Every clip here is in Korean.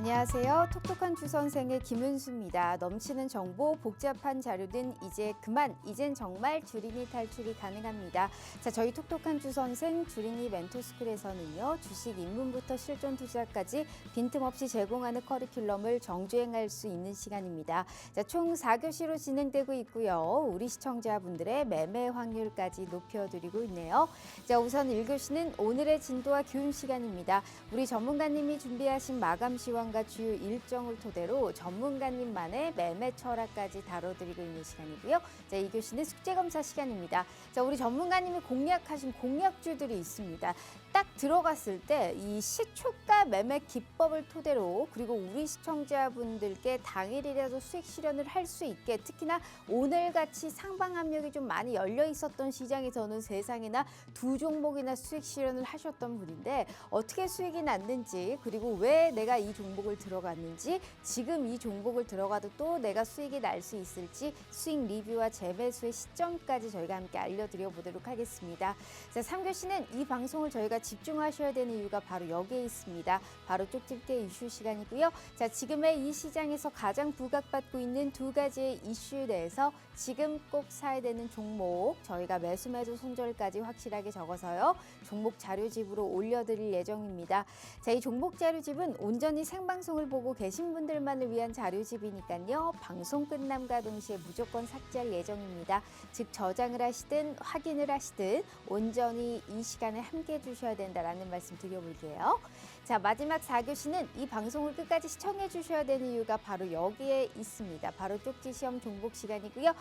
안녕하세요. 톡톡한 주선생의 김은수입니다. 넘치는 정보, 복잡한 자료는 이제 그만, 이젠 정말 주린이 탈출이 가능합니다. 자, 저희 톡톡한 주선생 주린이 멘토스쿨에서는요, 주식 입문부터 실전 투자까지 빈틈없이 제공하는 커리큘럼을 정주행할 수 있는 시간입니다. 자, 총 4교시로 진행되고 있고요. 우리 시청자분들의 매매 확률까지 높여드리고 있네요. 자, 우선 1교시는 오늘의 진도와 교훈 시간입니다. 우리 전문가님이 준비하신 마감 시황 과 주요 일정을 토대로 전문가님만의 매매 철학까지 다뤄드리고 있는 시간이고요. 자, 2교시는 숙제검사 시간입니다. 자, 우리 전문가님이 공략하신 공략주들이 있습니다. 딱 들어갔을 때 이 시초가 매매 기법을 토대로 그리고 우리 시청자분들께 당일이라도 수익 실현을 할 수 있게 특히나 오늘같이 상방 압력이 좀 많이 열려 있었던 시장에서는 세상에나 2종목이나 수익 실현을 하셨던 분인데 어떻게 수익이 났는지 그리고 왜 내가 이 종목을 들어갔는지 지금 이 종목을 들어가도 또 내가 수익이 날 수 있을지 수익 리뷰와 재매수의 시점까지 저희가 함께 알려드려 보도록 하겠습니다. 자, 3교시는 이 방송을 저희가 집중하셔야 되는 이유가 바로 여기에 있습니다. 바로 쪽집게 이슈 시간이고요. 자, 지금의 이 시장에서 가장 부각받고 있는 두 가지의 이슈에 대해서 지금 꼭 사야 되는 종목 저희가 매수 매도 손절까지 확실하게 적어서요. 종목 자료집으로 올려드릴 예정입니다. 자, 이 종목 자료집은 온전히 생방송을 보고 계신 분들만을 위한 자료집이니까요. 방송 끝남과 동시에 무조건 삭제할 예정입니다. 즉 저장을 하시든 확인을 하시든 온전히 이 시간에 함께 해주셔야 된다라는 말씀 드려볼게요. 자, 마지막 4교시는 이 방송을 끝까지 시청해 주셔야 되는 이유가 바로 여기에 있습니다. 바로 쪽지 시험 종목 시간이고요.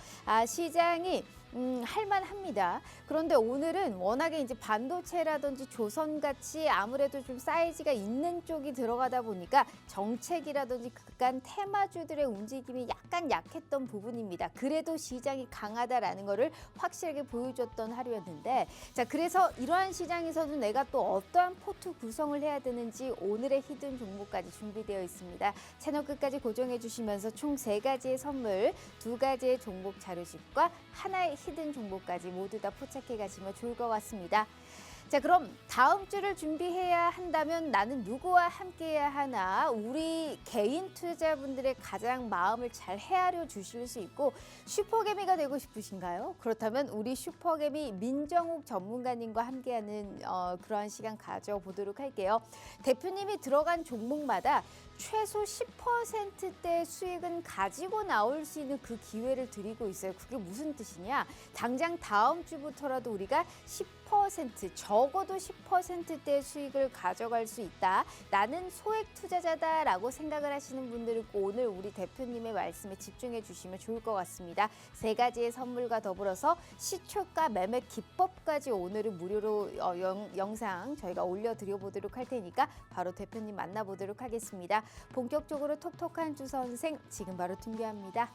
시장이 할만합니다. 그런데 오늘은 워낙에 이제 반도체라든지 조선같이 아무래도 좀 사이즈가 있는 쪽이 들어가다 보니까 정책이라든지 그간 테마주들의 움직임이 약간 약했던 부분입니다. 그래도 시장이 강하다라는 거를 확실하게 보여줬던 하루였는데 자, 그래서 이러한 시장에서도 내가 또 어떠한 포트 구성을 해야 되는지 오늘의 히든 종목까지 준비되어 있습니다. 채널 끝까지 고정해 주시면서 총 3가지의 선물, 2가지의 종목 자료집과 하나의 히든 종목까지 모두 다 포착해 가시면 좋을 것 같습니다. 자, 그럼 다음 주를 준비해야 한다면 나는 누구와 함께해야 하나? 우리 개인 투자자분들의 가장 마음을 잘 헤아려 주실 수 있고 슈퍼개미가 되고 싶으신가요? 그렇다면 우리 슈퍼개미 민정욱 전문가님과 함께하는 그러한 시간 가져보도록 할게요. 대표님이 들어간 종목마다 최소 10%대 수익은 가지고 나올 수 있는 그 기회를 드리고 있어요. 그게 무슨 뜻이냐? 당장 다음 주부터라도 우리가 10% 적어도 10%대 수익을 가져갈 수 있다. 나는 소액 투자자다라고 생각을 하시는 분들은 오늘 우리 대표님의 말씀에 집중해 주시면 좋을 것 같습니다. 3가지의 선물과 더불어서 시초가 매매 기법까지 오늘은 무료로 영상 저희가 올려드려 보도록 할 테니까 바로 대표님 만나보도록 하겠습니다. 본격적으로 톡톡한 주선생 지금 바로 준비합니다.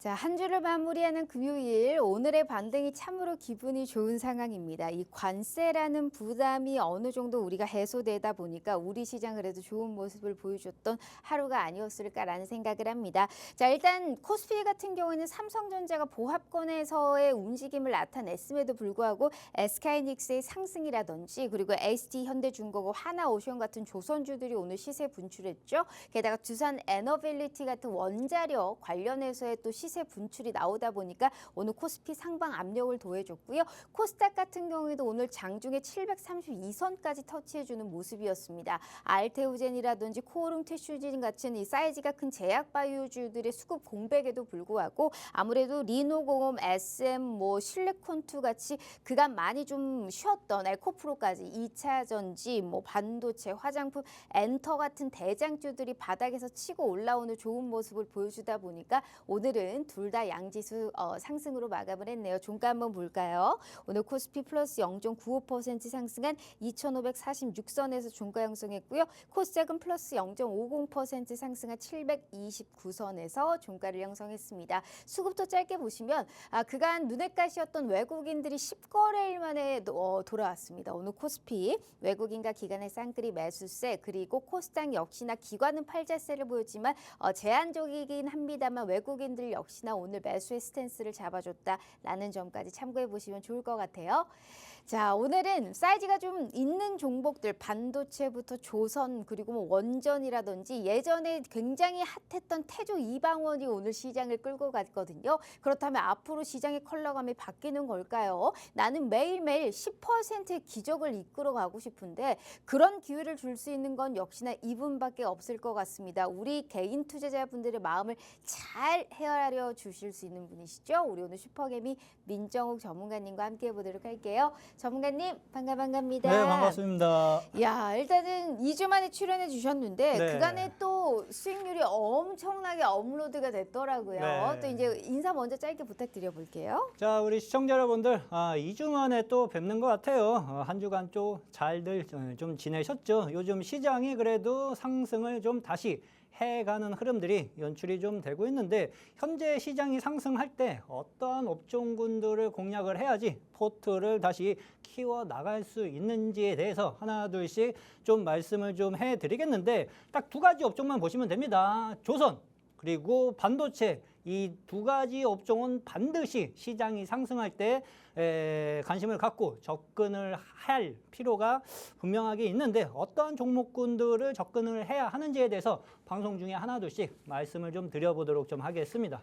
자, 한 주를 마무리하는 금요일, 오늘의 반등이 참으로 기분이 좋은 상황입니다. 이 관세라는 부담이 어느 정도 우리가 해소되다 보니까 우리 시장 그래도 좋은 모습을 보여줬던 하루가 아니었을까라는 생각을 합니다. 자, 일단 코스피 같은 경우에는 삼성전자가 보합권에서의 움직임을 나타냈음에도 불구하고 SK하이닉스의 상승이라든지 그리고 ST현대중공업, 하나오션 같은 조선주들이 오늘 시세 분출했죠. 게다가 두산 에너빌리티 같은 원자력 관련해서의 또 시세 분출이 나오다 보니까 오늘 코스피 상방 압력을 더해줬고요. 코스닥 같은 경우에도 오늘 장중에 732선까지 터치해주는 모습이었습니다. 알테오젠이라든지 코오름 티슈진 같은 이 사이즈가 큰 제약바이오주들의 수급 공백에도 불구하고 아무래도 리노공업, SM, 실리콘2 같이 그간 많이 좀 쉬었던 에코프로까지 2차 전지, 반도체, 화장품, 엔터 같은 대장주들이 바닥에서 치고 올라오는 좋은 모습을 보여주다 보니까 오늘은 둘 다 양지수 상승으로 마감을 했네요. 종가 한번 볼까요? 오늘 코스피 플러스 0.95% 상승한 2,546선에서 종가 형성했고요. 코스닥은 플러스 0.50% 상승한 729선에서 종가를 형성했습니다. 수급도 짧게 보시면 그간 눈에 가시였던 외국인들이 10거래일 만에 돌아왔습니다. 오늘 코스피 외국인과 기관의 쌍끌이 매수세, 그리고 코스닥 역시나 기관은 팔자세를 보였지만 제한적이긴 합니다만 외국인들 역시나 오늘 매수의 스탠스를 잡아줬다라는 점까지 참고해 보시면 좋을 것 같아요. 자, 오늘은 사이즈가 좀 있는 종목들, 반도체부터 조선, 그리고 원전이라든지 예전에 굉장히 핫했던 태조 이방원이 오늘 시장을 끌고 갔거든요. 그렇다면 앞으로 시장의 컬러감이 바뀌는 걸까요? 나는 매일매일 10%의 기적을 이끌어 가고 싶은데 그런 기회를 줄 수 있는 건 역시나 이분밖에 없을 것 같습니다. 우리 개인 투자자분들의 마음을 잘 헤아려 주실 수 있는 분이시죠. 우리 오늘 슈퍼개미 민정욱 전문가님과 함께 해보도록 할게요. 전문가님 반갑습니다. 네, 반갑습니다. 야, 일단은 2주 만에 출연해 주셨는데 네. 그간에 또 수익률이 엄청나게 업로드가 됐더라고요. 네. 또 이제 인사 먼저 짧게 부탁드려 볼게요. 자, 우리 시청자 여러분들, 2주 만에 또 뵙는 것 같아요. 한 주간 또 잘들 좀 지내셨죠? 요즘 시장이 그래도 상승을 좀 다시 해가는 흐름들이 연출이 좀 되고 있는데 현재 시장이 상승할 때 어떠한 업종군들을 공략을 해야지 포트를 다시 키워 나갈 수 있는지에 대해서 하나 둘씩 좀 말씀을 좀 해드리겠는데 딱 두 가지 업종만 보시면 됩니다. 조선 그리고 반도체, 이 두 가지 업종은 반드시 시장이 상승할 때 관심을 갖고 접근을 할 필요가 분명하게 있는데 어떠한 종목군들을 접근을 해야 하는지에 대해서 방송 중에 하나 둘씩 말씀을 좀 드려보도록 좀 하겠습니다.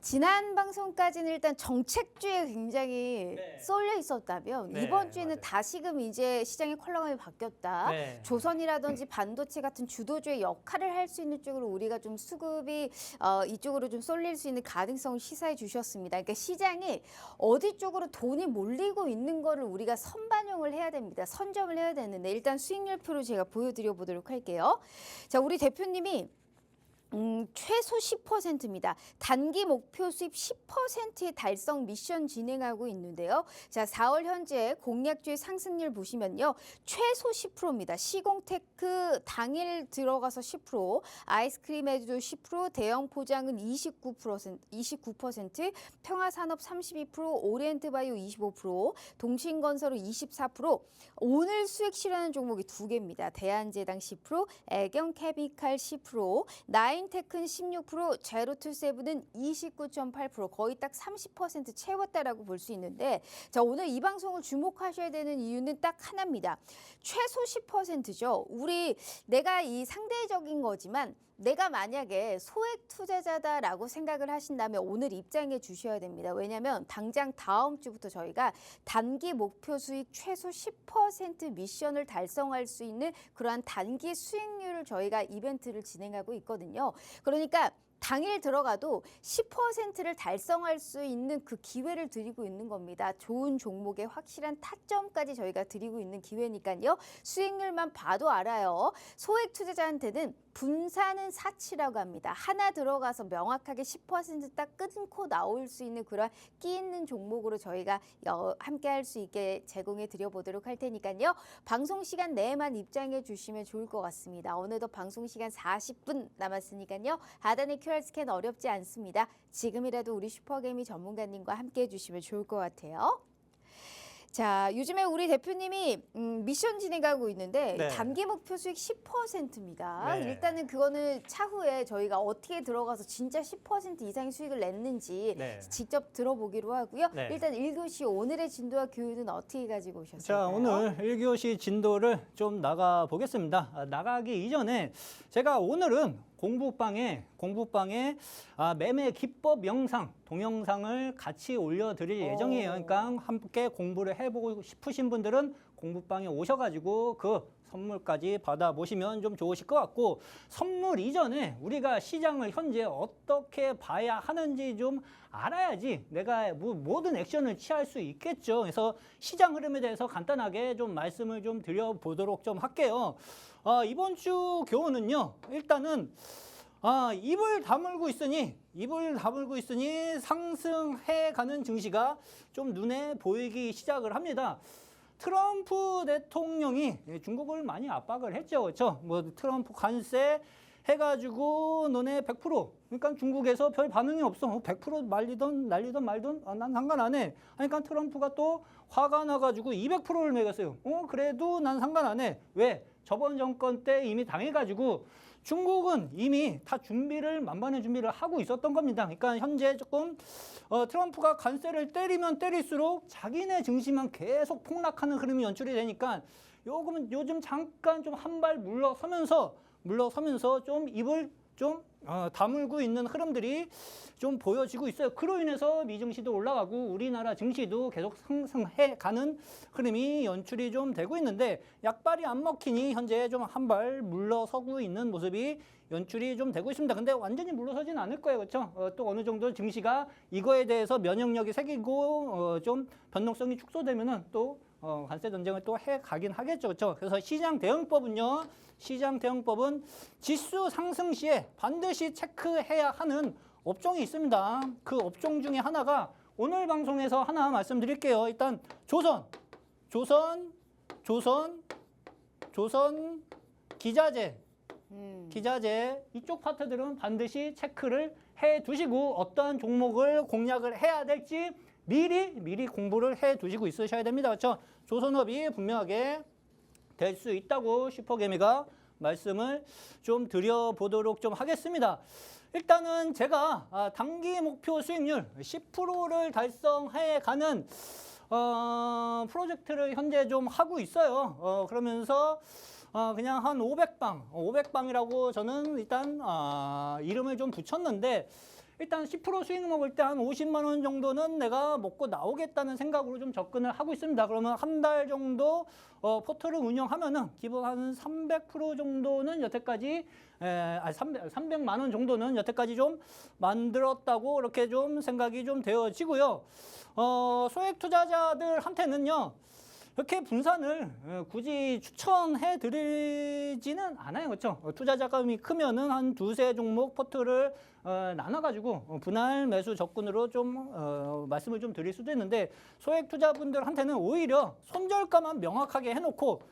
지난 방송까지는 일단 정책주에 굉장히 쏠려 있었다면 네, 이번 주에는 맞아요. 다시금 이제 시장의 컬러감이 바뀌었다. 네. 조선이라든지 반도체 같은 주도주의 역할을 할 수 있는 쪽으로 우리가 좀 수급이 이쪽으로 좀 쏠릴 수 있는 가능성을 시사해 주셨습니다. 그러니까 시장이 어디 쪽으로 돈이 몰리고 있는 거를 우리가 선반영을 해야 됩니다. 선점을 해야 되는데 일단 수익률표로 제가 보여드려 보도록 할게요. 자, 우리 대표님이 최소 10%입니다. 단기 목표 수입 10%의 달성 미션 진행하고 있는데요. 자, 4월 현재 공약주의 상승률 보시면요. 최소 10%입니다. 시공테크 당일 들어가서 10%, 아이스크림에도 10%, 대형 포장은 29%, 평화산업 32%, 오리엔트바이오 25%, 동신건설은 24%, 오늘 수익 실현하는 종목이 두 개입니다. 대한제당 10%, 애경케미칼 10%, 나인테크는 16%, 제로투세븐은 29.8%, 거의 딱 30% 채웠다라고 볼 수 있는데 자, 오늘 이 방송을 주목하셔야 되는 이유는 딱 하나입니다. 최소 10%죠. 내가 이 상대적인 거지만 내가 만약에 소액 투자자다라고 생각을 하신다면 오늘 입장해 주셔야 됩니다. 왜냐하면 당장 다음 주부터 저희가 단기 목표 수익 최소 10% 미션을 달성할 수 있는 그러한 단기 수익률을 저희가 이벤트를 진행하고 있거든요. 그러니까 당일 들어가도 10%를 달성할 수 있는 그 기회를 드리고 있는 겁니다. 좋은 종목의 확실한 타점까지 저희가 드리고 있는 기회니까요. 수익률만 봐도 알아요. 소액 투자자한테는 분산은 사치라고 합니다. 하나 들어가서 명확하게 10%딱 끊고 나올 수 있는 그런 끼 있는 종목으로 저희가 함께 할 수 있게 제공해 드려보도록 할 테니까요. 방송 시간 내에만 입장해 주시면 좋을 것 같습니다. 어느덧 방송 시간 40분 남았으니까요. 하단의 QR 스캔 어렵지 않습니다. 지금이라도 우리 슈퍼개미 전문가님과 함께 해주시면 좋을 것 같아요. 자, 요즘에 우리 대표님이 미션 진행하고 있는데 네. 단기 목표 수익 10%입니다. 네. 일단은 그거는 차후에 저희가 어떻게 들어가서 진짜 10% 이상의 수익을 냈는지 네. 직접 들어보기로 하고요. 네. 일단 1교시 오늘의 진도와 교훈은 어떻게 가지고 오셨을까요? 자, 오늘 1교시 진도를 좀 나가 보겠습니다. 나가기 이전에 제가 오늘은 공부방에 매매 기법 영상, 동영상을 같이 올려드릴 예정이에요. 그러니까 함께 공부를 해보고 싶으신 분들은 공부방에 오셔가지고 그 선물까지 받아보시면 좀 좋으실 것 같고, 선물 이전에 우리가 시장을 현재 어떻게 봐야 하는지 좀 알아야지 내가 모든 액션을 취할 수 있겠죠. 그래서 시장 흐름에 대해서 간단하게 좀 말씀을 좀 드려보도록 좀 할게요. 이번 주 교훈은요, 일단은 입을 다물고 있으니 상승해 가는 증시가 좀 눈에 보이기 시작을 합니다. 트럼프 대통령이 중국을 많이 압박을 했죠. 그렇죠? 뭐 트럼프 관세 해가지고 너네 100%, 그러니까 중국에서 별 반응이 없어. 100% 말리던 난리던 말던 난 상관 안 해. 그러니까 트럼프가 또 화가 나가지고 200%를 매겼어요. 그래도 난 상관 안 해. 왜? 저번 정권 때 이미 당해가지고 중국은 이미 다 만반의 준비를 하고 있었던 겁니다. 그러니까 현재 조금 트럼프가 관세를 때리면 때릴수록 자기네 증시만 계속 폭락하는 흐름이 연출이 되니까 요즘 잠깐 좀 한 발 물러서면서 좀 입을 좀 다물고 있는 흐름들이 좀 보여지고 있어요. 그로 인해서 미증시도 올라가고 우리나라 증시도 계속 상승해 가는 흐름이 연출이 좀 되고 있는데, 약발이 안 먹히니 현재 좀 한 발 물러서고 있는 모습이 연출이 좀 되고 있습니다. 근데 완전히 물러서진 않을 거예요. 그렇죠? 또 어느 정도 증시가 이거에 대해서 면역력이 생기고 좀 변동성이 축소되면은 또 관세 전쟁을 또 해 가긴 하겠죠. 그렇죠? 그래서 시장 대응법은 지수 상승 시에 반드시 체크해야 하는 업종이 있습니다. 그 업종 중에 하나가 오늘 방송에서 하나 말씀드릴게요. 일단 조선 기자재 이쪽 파트들은 반드시 체크를 해 두시고 어떠한 종목을 공략을 해야 될지 미리 공부를 해 두시고 있으셔야 됩니다. 그렇죠? 조선업이 분명하게 될 수 있다고 슈퍼개미가 말씀을 좀 드려보도록 좀 하겠습니다. 일단은 제가 단기 목표 수익률 10%를 달성해 가는 프로젝트를 현재 좀 하고 있어요. 그러면서 그냥 한 500방이라고 저는 일단 이름을 좀 붙였는데, 일단 10% 수익 먹을 때 한 50만 원 정도는 내가 먹고 나오겠다는 생각으로 좀 접근을 하고 있습니다. 그러면 한 달 정도 포트를 운영하면은 기본 한 300% 정도는 여태까지 300만 원 정도는 여태까지 좀 만들었다고 이렇게 좀 생각이 좀 되어지고요. 소액 투자자들한테는요, 이렇게 분산을 굳이 추천해 드리지는 않아요. 그렇죠? 투자 자금이 크면은 한 두세 종목 포트를 나눠가지고 분할 매수 접근으로 좀 말씀을 좀 드릴 수도 있는데, 소액 투자분들한테는 오히려 손절가만 명확하게 해놓고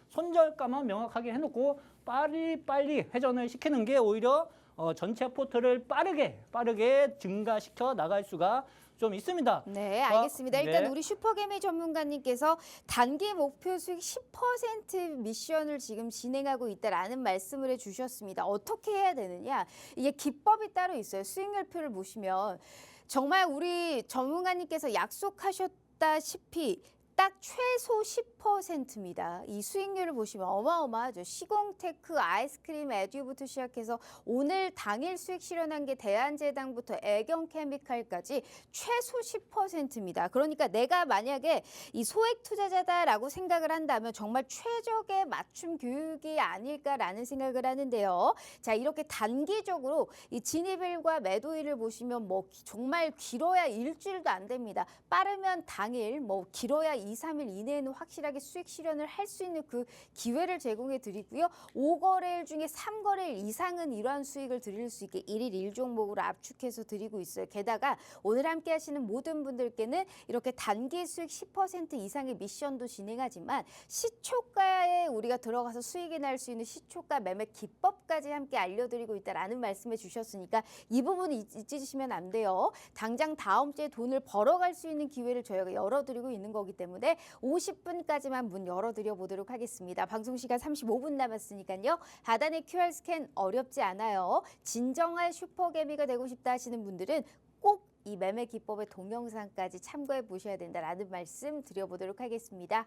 빨리 회전을 시키는 게 오히려 전체 포트를 빠르게 증가시켜 나갈 수가 좀 있습니다. 네, 알겠습니다. 일단 네. 우리 슈퍼개미 전문가님께서 단기 목표 수익 10% 미션을 지금 진행하고 있다라는 말씀을 해주셨습니다. 어떻게 해야 되느냐? 이게 기법이 따로 있어요. 수익률표를 보시면 정말 우리 전문가님께서 약속하셨다시피 딱 최소 10%입니다. 이 수익률을 보시면 어마어마하죠. 시공테크, 아이스크림, 에듀부터 시작해서 오늘 당일 수익 실현한 게 대한제당부터 애경케미칼까지 최소 10%입니다. 그러니까 내가 만약에 이 소액 투자자다라고 생각을 한다면 정말 최적의 맞춤 교육이 아닐까라는 생각을 하는데요. 자, 이렇게 단기적으로 이 진입일과 매도일을 보시면 뭐 정말 길어야 일주일도 안 됩니다. 빠르면 당일, 뭐 길어야 2, 3일 이내에는 확실하게 수익 실현을 할 수 있는 그 기회를 제공해 드리고요. 5거래일 중에 3거래일 이상은 이러한 수익을 드릴 수 있게 1일 1종목으로 압축해서 드리고 있어요. 게다가 오늘 함께 하시는 모든 분들께는 이렇게 단기 수익 10% 이상의 미션도 진행하지만 시초가에 우리가 들어가서 수익이 날 수 있는 시초가 매매 기법까지 함께 알려드리고 있다라는 말씀해 주셨으니까 이 부분 잊으시면 안 돼요. 당장 다음 주에 돈을 벌어갈 수 있는 기회를 저희가 열어드리고 있는 거기 때문에 50분까지만 문 열어드려 보도록 하겠습니다. 방송 시간 35분 남았으니까요. 하단의 QR 스캔 어렵지 않아요. 진정한 슈퍼개미가 되고 싶다 하시는 분들은 꼭 이 매매 기법의 동영상까지 참고해 보셔야 된다라는 말씀 드려보도록 하겠습니다.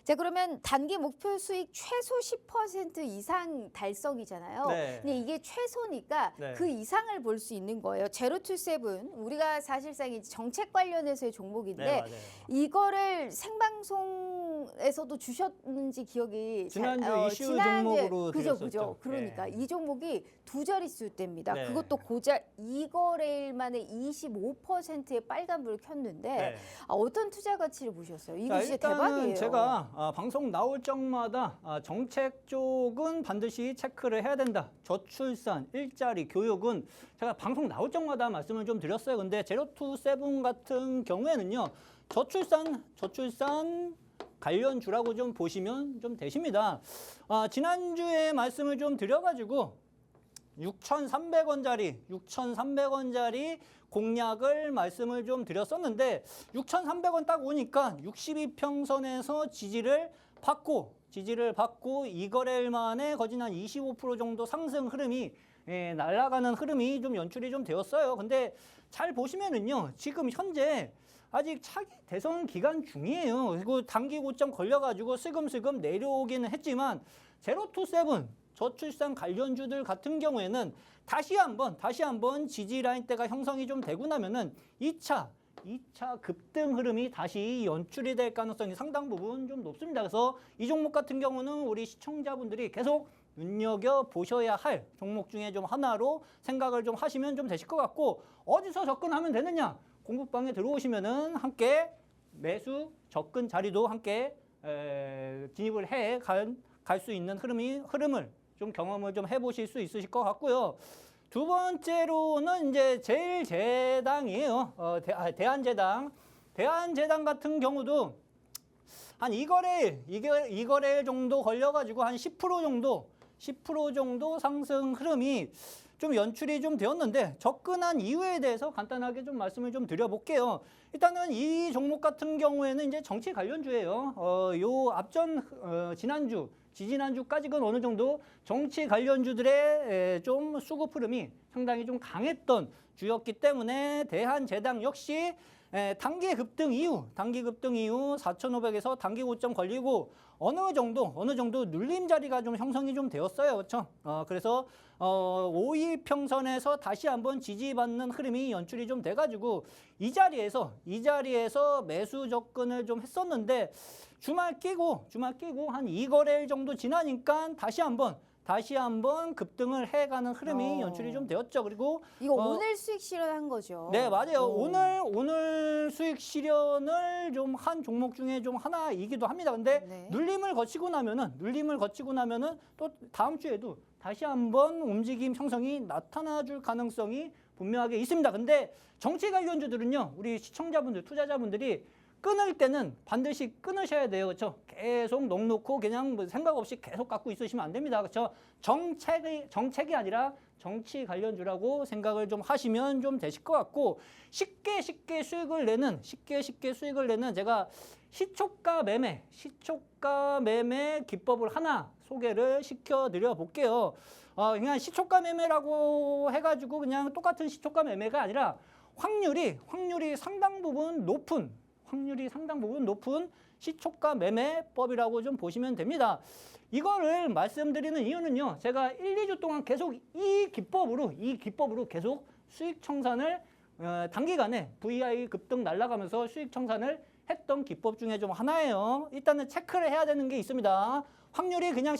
자, 그러면 단기 목표 수익 최소 10% 이상 달성이잖아요. 네. 근데 이게 최소니까 네. 그 이상을 볼 수 있는 거예요. 제로투세븐 우리가 사실상 이제 정책 관련해서의 종목인데 네, 맞아요. 이거를 생방송에서도 주셨는지 기억이 지난주 이슈 종목으로 그죠. 드렸었죠. 그러니까 네. 이 종목이 두 자릿수대입니다. 네. 그것도 고작 2거래일 만에 25%의 빨간불을 켰는데 네. 어떤 투자 가치를 보셨어요? 이거 자, 진짜 일단은 대박이에요. 제가 방송 나올 적마다 정책 쪽은 반드시 체크를 해야 된다. 저출산, 일자리, 교육은 제가 방송 나올 적마다 말씀을 좀 드렸어요. 근데 제로투세븐 같은 경우에는요. 저출산 관련주라고 좀 보시면 좀 되십니다. 지난주에 말씀을 좀 드려가지고 6,300원짜리 공략을 말씀을 좀 드렸었는데 6,300원 딱 오니까 62평선에서 지지를 받고 이 거래일 만에 거진 한 25% 정도 상승 흐름이 날아가는 흐름이 좀 연출이 좀 되었어요. 근데 잘 보시면은요. 지금 현재 아직 차기 대선 기간 중이에요. 그리고 단기 고점 걸려가지고 슬금슬금 내려오기는 했지만 제로투세븐 저출산 관련주들 같은 경우에는 다시 한번 지지 라인대가 형성이 좀 되고 나면은 2차 급등 흐름이 다시 연출이 될 가능성이 상당 부분 좀 높습니다. 그래서 이 종목 같은 경우는 우리 시청자분들이 계속 눈여겨보셔야 할 종목 중에 좀 하나로 생각을 좀 하시면 좀 되실 것 같고 어디서 접근하면 되느냐? 공부방에 들어오시면은 함께 매수 접근 자리도 함께 진입을 해 갈 수 있는 흐름을 좀 경험을 좀 해보실 수 있으실 것 같고요. 두 번째로는 이제 제일제당이에요. 대한제당 같은 경우도 한 2거래일 정도 걸려가지고 한 10% 정도 상승 흐름이 좀 연출이 좀 되었는데 접근한 이유에 대해서 간단하게 좀 말씀을 좀 드려볼게요. 일단은 이 종목 같은 경우에는 이제 정치 관련주예요. 요 앞전 지지난주까지는 어느 정도 정치 관련주들의 좀 수급 흐름이 상당히 좀 강했던 주였기 때문에 대한제당 역시 단기 급등 이후 4,500에서 단기 고점 걸리고 어느 정도 눌림 자리가 좀 형성이 좀 되었어요. 그렇죠? 그래서 5일평선에서 다시 한번 지지받는 흐름이 연출이 좀 돼가지고 이 자리에서 매수 접근을 좀 했었는데 주말 끼고 한 2거래일 정도 지나니까 다시 한번 급등을 해가는 흐름이 연출이 좀 되었죠. 그리고 이거 오늘 수익 실현한 거죠. 네, 맞아요. 오늘 수익 실현을 좀 한 종목 중에 좀 하나이기도 합니다. 근데 네. 눌림을 거치고 나면은 또 다음 주에도 다시 한번 움직임 형성이 나타나 줄 가능성이 분명하게 있습니다. 근데 정치 관련주들은요. 우리 시청자분들, 투자자분들이 끊을 때는 반드시 끊으셔야 돼요. 그렇죠? 계속 넉놓고 그냥 뭐 생각 없이 계속 갖고 있으시면 안 됩니다. 그렇죠? 정책이 아니라 정치 관련주라고 생각을 좀 하시면 좀 되실 것 같고 쉽게 수익을 내는 제가 시초가 매매 기법을 하나 소개를 시켜드려 볼게요. 그냥 시초가 매매라고 해가지고 그냥 똑같은 시초가 매매가 아니라 확률이 상당 부분 높은 시초가 매매법이라고 좀 보시면 됩니다. 이거를 말씀드리는 이유는요. 제가 1, 2주 동안 계속 이 기법으로 계속 수익 청산을 단기간에 VI 급등 날아가면서 수익 청산을 했던 기법 중에 좀 하나예요. 일단은 체크를 해야 되는 게 있습니다. 확률이 그냥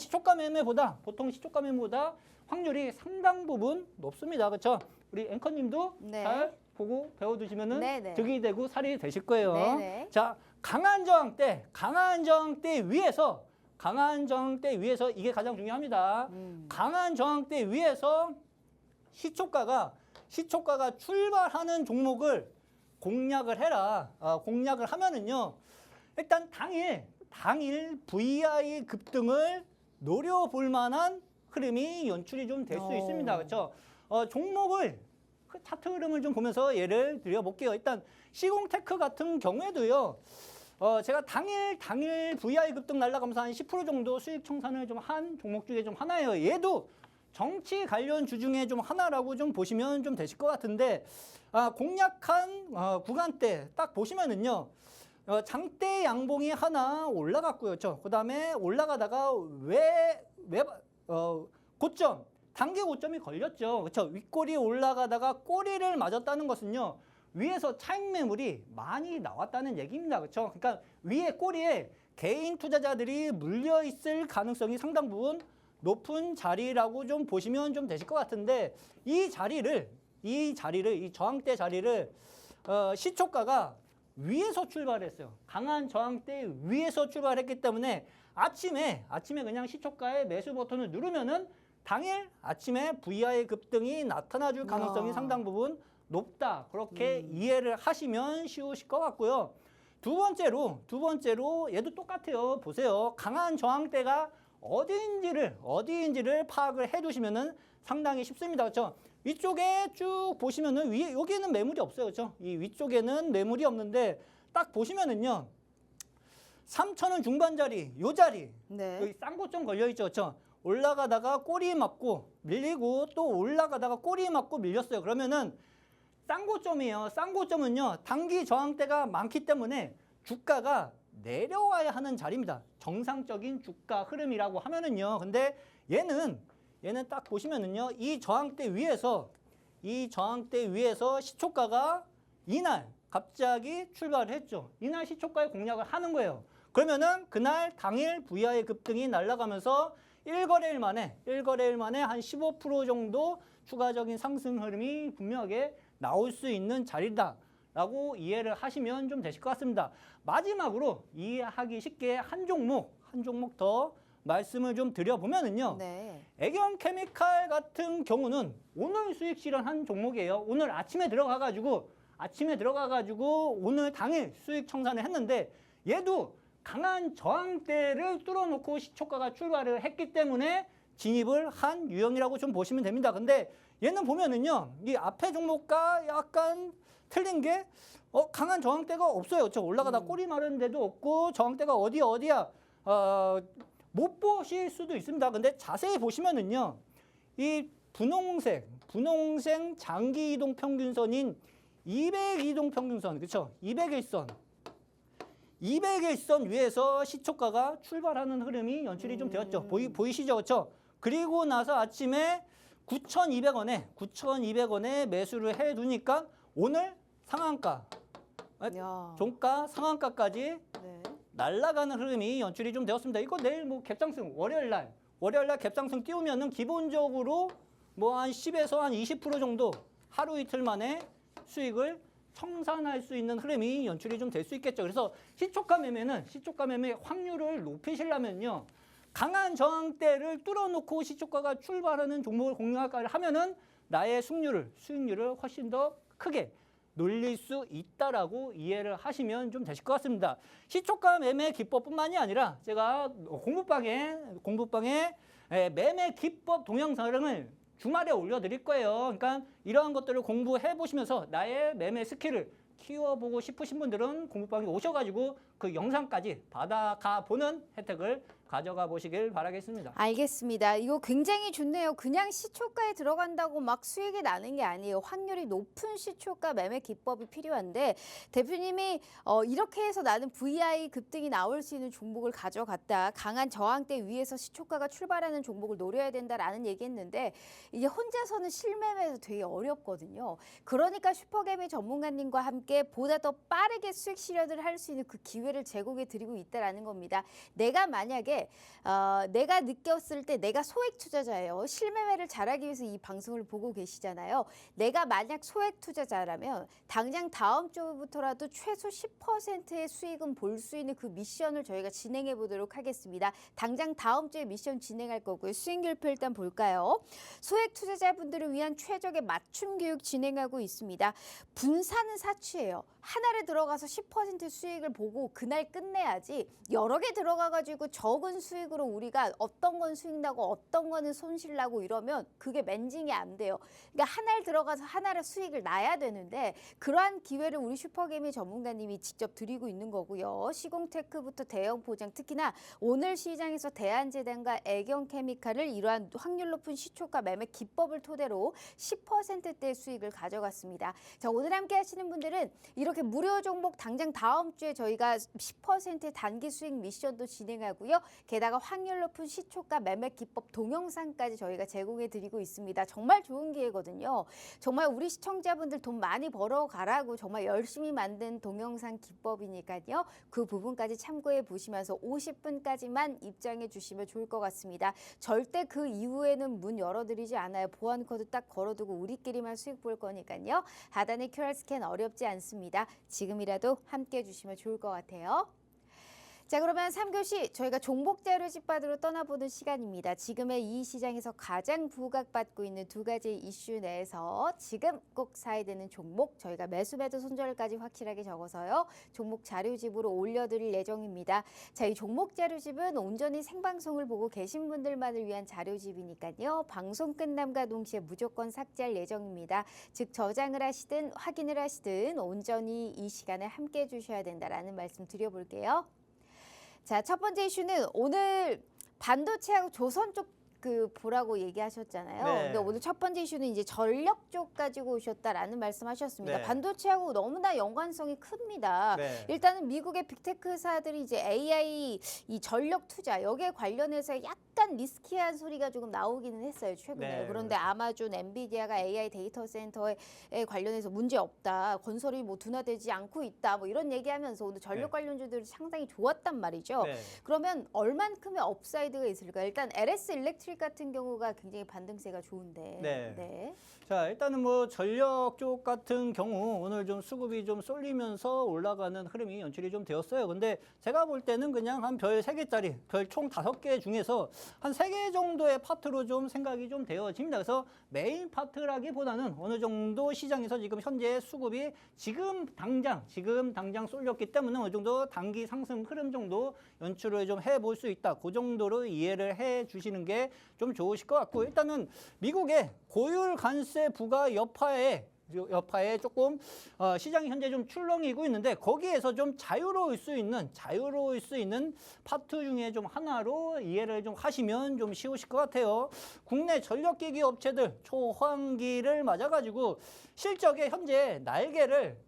보통 시초가 매매보다 확률이 상당 부분 높습니다. 그렇죠? 우리 앵커님도 네. 잘 보고 배워두시면은 네네. 득이 되고 살이 되실 거예요. 네네. 자, 강한 저항대 위에서 이게 가장 중요합니다. 강한 저항대 위에서 시초가가 출발하는 종목을 공략을 해라. 공략을 하면은요. 일단 당일 VI 급등을 노려볼 만한 흐름이 연출이 좀 될 수 있습니다. 그렇죠? 종목을 그 차트 흐름을 좀 보면서 예를 들어볼게요. 일단 시공테크 같은 경우에도요. 제가 당일 VI 급등 날라가면서 한 10% 정도 수익 청산을 좀 한 종목 중에 좀 하나예요. 얘도 정치 관련 주 중에 좀 하나라고 좀 보시면 좀 되실 것 같은데 공략한 구간대 딱 보시면은요. 장대 양봉이 하나 올라갔고요. 그렇죠? 그다음에 올라가다가 고점, 단기 고점이 걸렸죠. 그렇죠? 윗꼬리 올라가다가 꼬리를 맞았다는 것은요. 위에서 차익 매물이 많이 나왔다는 얘기입니다. 그렇죠? 그러니까 위에 꼬리에 개인 투자자들이 물려 있을 가능성이 상당 부분 높은 자리라고 좀 보시면 좀 되실 것 같은데 이 저항대 자리를 시초가가 위에서 출발했어요. 강한 저항대 위에서 출발했기 때문에 아침에 그냥 시초가의 매수 버튼을 누르면은 당일 아침에 VI 급등이 나타나 줄 가능성이 상당 부분 높다. 그렇게 이해를 하시면 쉬우실 것 같고요. 두 번째로 얘도 똑같아요. 보세요. 강한 저항대가 어디인지를 파악을 해 두시면은 상당히 쉽습니다. 그렇죠? 위쪽에 쭉 보시면은 여기에는 매물이 없어요. 그렇죠? 이 위쪽에는 매물이 없는데 딱 보시면은요. 3,000원 중반 자리, 요 자리. 네. 여기 쌍고점 걸려 있죠. 그렇죠? 올라가다가 꼬리 맞고 밀리고 또 올라가다가 꼬리 맞고 밀렸어요. 그러면은 쌍고점이에요. 쌍고점은요. 단기 저항대가 많기 때문에 주가가 내려와야 하는 자리입니다. 정상적인 주가 흐름이라고 하면은요. 근데 얘는 딱 보시면은요. 이 저항대 위에서 시초가가 이날 갑자기 출발을 했죠. 이날 시초가에 공략을 하는 거예요. 그러면은 그날 당일 VI 급등이 날아가면서 1거래일 만에 한 15% 정도 추가적인 상승 흐름이 분명하게 나올 수 있는 자리다라고 이해를 하시면 좀 되실 것 같습니다. 마지막으로 이해하기 쉽게 한 종목 더 말씀을 좀 드려보면은요. 네. 애경케미칼 같은 경우는 오늘 수익 실현한 종목이에요. 오늘 아침에 들어가가지고 오늘 당일 수익 청산을 했는데 얘도 강한 저항대를 뚫어놓고 시초가가 출발을 했기 때문에 진입을 한 유형이라고 좀 보시면 됩니다. 근데 얘는 보면은요, 이 앞에 종목과 약간 틀린 게 강한 저항대가 없어요. 저 올라가다 꼬리 마른 데도 없고 저항대가 어디야 못 보실 수도 있습니다. 근데 자세히 보시면은요, 이 분홍색 장기 이동 평균선인 200이동 평균선, 그렇죠? 200일선 위에서 시초가가 출발하는 흐름이 연출이 좀 되었죠. 보이시죠? 그렇죠? 그리고 나서 아침에 9,200원에 매수를 해 두니까 오늘 상한가, 종가 상한가까지 네. 날아가는 흐름이 연출이 좀 되었습니다. 이거 내일 뭐 갭상승 월요일 날 갭상승 띄우면은 기본적으로 뭐 한 10에서 한 20% 정도 하루 이틀 만에 수익을 청산할 수 있는 흐름이 연출이 좀 될 수 있겠죠. 그래서 시초가 매매 확률을 높이시려면요. 강한 저항대를 뚫어놓고 시초가가 출발하는 종목을 공략하면은 나의 수익률을 훨씬 더 크게 놀릴 수 있다라고 이해를 하시면 좀 되실 것 같습니다. 시초가 매매 기법뿐만이 아니라 제가 공부방에 매매 기법 동영상을 주말에 올려드릴 거예요. 그러니까 이러한 것들을 공부해 보시면서 나의 매매 스킬을 키워보고 싶으신 분들은 공부방에 오셔가지고 그 영상까지 받아가 보는 혜택을 가져가 보시길 바라겠습니다. 알겠습니다. 이거 굉장히 좋네요. 그냥 시초가에 들어간다고 막 수익이 나는 게 아니에요. 확률이 높은 시초가 매매 기법이 필요한데 대표님이 이렇게 해서 나는 VI 급등이 나올 수 있는 종목을 가져갔다. 강한 저항대 위에서 시초가가 출발하는 종목을 노려야 된다라는 얘기했는데 이게 혼자서는 실매매도 되게 어렵거든요. 그러니까 슈퍼개미 전문가님과 함께 보다 더 빠르게 수익 실현을 할 수 있는 그 기회를 제공해 드리고 있다라는 겁니다. 내가 만약에 게 내가 느꼈을 때 내가 소액 투자자예요. 실매매를 잘하기 위해서 이 방송을 보고 계시잖아요. 내가 만약 소액 투자자라면 당장 다음 주부터라도 최소 10%의 수익은 볼 수 있는 그 미션을 저희가 진행해 보도록 하겠습니다. 당장 다음 주에 미션 진행할 거고요. 수익률표 일단 볼까요? 소액 투자자분들을 위한 최적의 맞춤 교육 진행하고 있습니다. 분산은 사치예요. 하나를 들어가서 10% 수익을 보고 그날 끝내야지 여러 개 들어가가지고 적은 수익으로 우리가 어떤 건 수익 나고 어떤 거는 손실 나고 이러면 그게 맨징이 안 돼요. 그러니까 하나를 들어가서 하나를 수익을 나야 되는데 그러한 기회를 우리 슈퍼개미 전문가님이 직접 드리고 있는 거고요. 시공테크부터 대형 포장, 특히나 오늘 시장에서 대한제단과 애경케미칼을 이러한 확률 높은 시초가 매매 기법을 토대로 10%대 수익을 가져갔습니다. 자, 오늘 함께 하시는 분들은 이렇게 무료 종목 당장 다음 주에 저희가 10% 단기 수익 미션도 진행하고요. 게다가 확률 높은 시초가 매매 기법 동영상까지 저희가 제공해 드리고 있습니다. 정말 좋은 기회거든요. 정말 우리 시청자분들 돈 많이 벌어가라고 정말 열심히 만든 동영상 기법이니까요. 그 부분까지 참고해 보시면서 50분까지만 입장해 주시면 좋을 것 같습니다. 절대 그 이후에는 문 열어드리지 않아요. 보안 코드 딱 걸어두고 우리끼리만 수익 볼 거니까요. 하단의 QR 스캔 어렵지 않습니다. 지금이라도 함께 해주시면 좋을 것 같아요. 자, 그러면 3교시 저희가 종목 자료집 받으러 떠나보는 시간입니다. 지금의 이 시장에서 가장 부각받고 있는 두 가지 이슈 내에서 지금 꼭 사야 되는 종목 저희가 매수 매도 손절까지 확실하게 적어서요. 종목 자료집으로 올려드릴 예정입니다. 자, 이 종목 자료집은 온전히 생방송을 보고 계신 분들만을 위한 자료집이니까요. 방송 끝남과 동시에 무조건 삭제할 예정입니다. 즉 저장을 하시든 확인을 하시든 온전히 이 시간에 함께 해주셔야 된다라는 말씀 드려볼게요. 자, 첫 번째 이슈는 오늘 반도체하고 조선 쪽 보라고 얘기하셨잖아요. 네. 근데 오늘 첫 번째 이슈는 이제 전력 쪽 가지고 오셨다라는 말씀하셨습니다. 네. 반도체하고 너무나 연관성이 큽니다. 네. 일단은 미국의 빅테크사들이 이제 AI 이 전력 투자 여기에 관련해서 약간 리스키한 소리가 조금 나오기는 했어요, 최근에. 네, 그런데 그렇죠. 아마존, 엔비디아가 AI 데이터 센터에 관련해서 문제 없다, 건설이 뭐 둔화되지 않고 있다, 뭐 이런 얘기하면서 오늘 전력 네. 관련주들이 상당히 좋았단 말이죠. 네. 그러면 얼만큼의 업사이드가 있을까? 일단 LS 일렉트릭 같은 경우가 굉장히 반등세가 좋은데. 네. 자, 일단은 뭐 전력 쪽 같은 경우 오늘 좀 수급이 좀 쏠리면서 올라가는 흐름이 연출이 좀 되었어요. 근데 제가 볼 때는 그냥 한 별 3개짜리, 별 총 5개 중에서 한 3개 정도의 파트로 좀 생각이 좀 되어집니다. 그래서 메인 파트라기보다는 어느 정도 시장에서 지금 현재 수급이 지금 당장 쏠렸기 때문에 어느 정도 단기 상승 흐름 정도 연출을 좀 해볼 수 있다. 그 정도로 이해를 해 주시는 게 좀 좋으실 것 같고, 일단은 미국의 고율 관세 부과 여파에 조금 시장이 현재 좀 출렁이고 있는데 거기에서 좀 자유로울 수 있는 파트 중에 좀 하나로 이해를 좀 하시면 좀 쉬우실 것 같아요. 국내 전력기기 업체들 초황기를 맞아가지고 실적에 현재